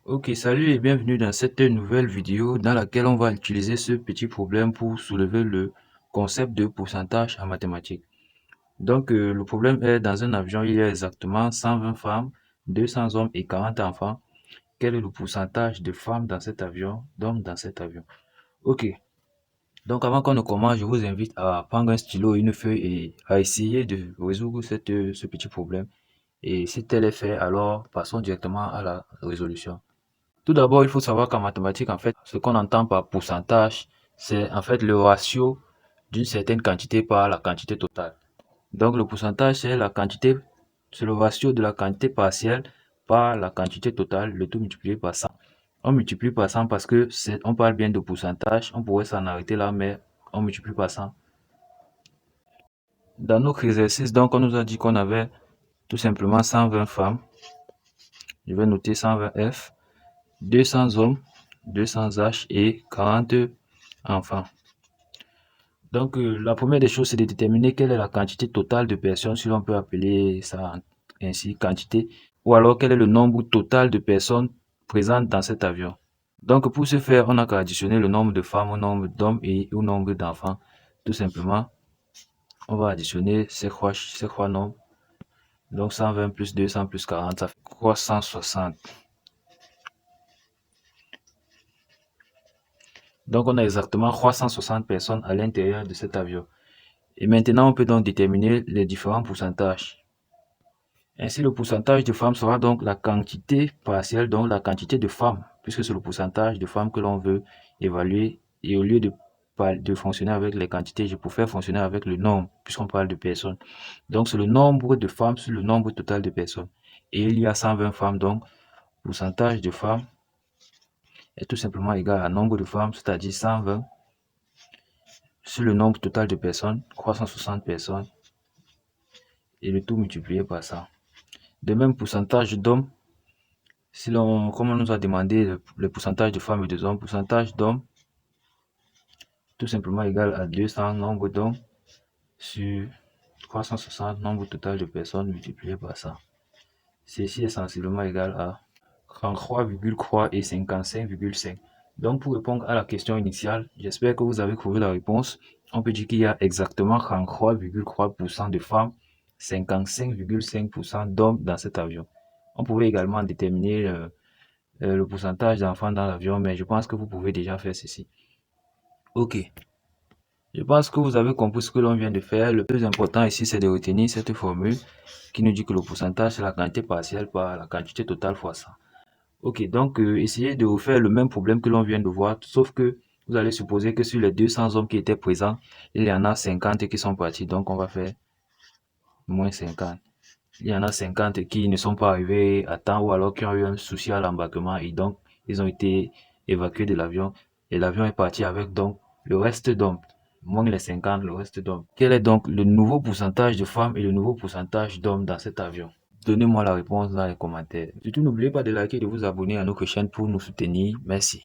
Ok, salut et bienvenue dans cette nouvelle vidéo dans laquelle on va utiliser ce petit problème pour soulever le concept de pourcentage en mathématiques. Donc, le problème est dans un avion, il y a exactement 120 femmes, 200 hommes et 40 enfants. Quel est le pourcentage de femmes dans cet avion, d'hommes dans cet avion? Ok, donc avant qu'on ne commence, je vous invite à prendre un stylo et une feuille et à essayer de résoudre ce petit problème. Et si tel est fait, alors passons directement à la résolution. Tout d'abord, il faut savoir qu'en mathématiques, en fait, ce qu'on entend par pourcentage, c'est en fait le ratio d'une certaine quantité par la quantité totale. Donc, le pourcentage, c'est le ratio de la quantité partielle par la quantité totale, le tout multiplié par 100. On multiplie par 100 parce que on parle bien de pourcentage. On pourrait s'en arrêter là, mais on multiplie par 100. Dans notre exercice, donc, on nous a dit qu'on avait tout simplement 120 femmes. Je vais noter 120 F. 200 hommes, 200 H et 40 enfants. Donc, la première des choses, c'est de déterminer quelle est la quantité totale de personnes, si l'on peut appeler ça ainsi, quantité, ou alors quel est le nombre total de personnes présentes dans cet avion. Donc, pour ce faire, on n'a qu'à additionner le nombre de femmes au nombre d'hommes et au nombre d'enfants. Tout simplement, on va additionner ces trois nombres. Donc, 120 plus 200 plus 40, ça fait 360. Donc, on a exactement 360 personnes à l'intérieur de cet avion. Et maintenant, on peut donc déterminer les différents pourcentages. Ainsi, le pourcentage de femmes sera donc la quantité partielle, donc la quantité de femmes, puisque c'est le pourcentage de femmes que l'on veut évaluer. Et au lieu de fonctionner avec les quantités, je préfère fonctionner avec le nombre, puisqu'on parle de personnes. Donc, c'est le nombre de femmes sur le nombre total de personnes. Et il y a 120 femmes, donc pourcentage de femmes est tout simplement égal à nombre de femmes, c'est-à-dire 120 sur le nombre total de personnes, 360 personnes, et le tout multiplié par ça. De même, pourcentage d'hommes, comme on nous a demandé le pourcentage de femmes et de hommes, pourcentage d'hommes, tout simplement égal à 200 nombre d'hommes sur 360 nombre total de personnes multiplié par ça. Ceci est sensiblement égal à 33,3 et 55,5. Donc, pour répondre à la question initiale, j'espère que vous avez trouvé la réponse. On peut dire qu'il y a exactement 33,3% de femmes, 55,5% d'hommes dans cet avion. On pouvait également déterminer le pourcentage d'enfants dans l'avion, mais je pense que vous pouvez déjà faire ceci. Ok. Je pense que vous avez compris ce que l'on vient de faire. Le plus important ici, c'est de retenir cette formule qui nous dit que le pourcentage, c'est la quantité partielle par la quantité totale fois 100. Ok, donc essayez de refaire le même problème que l'on vient de voir, sauf que vous allez supposer que sur les 200 hommes qui étaient présents, il y en a 50 qui sont partis. Donc on va faire moins 50. Il y en a 50 qui ne sont pas arrivés à temps ou alors qui ont eu un souci à l'embarquement et donc ils ont été évacués de l'avion et l'avion est parti avec donc le reste d'hommes, moins les 50, le reste d'hommes. Quel est donc le nouveau pourcentage de femmes et le nouveau pourcentage d'hommes dans cet avion? Donnez-moi la réponse dans les commentaires. Surtout, n'oubliez pas de liker et de vous abonner à notre chaîne pour nous soutenir. Merci.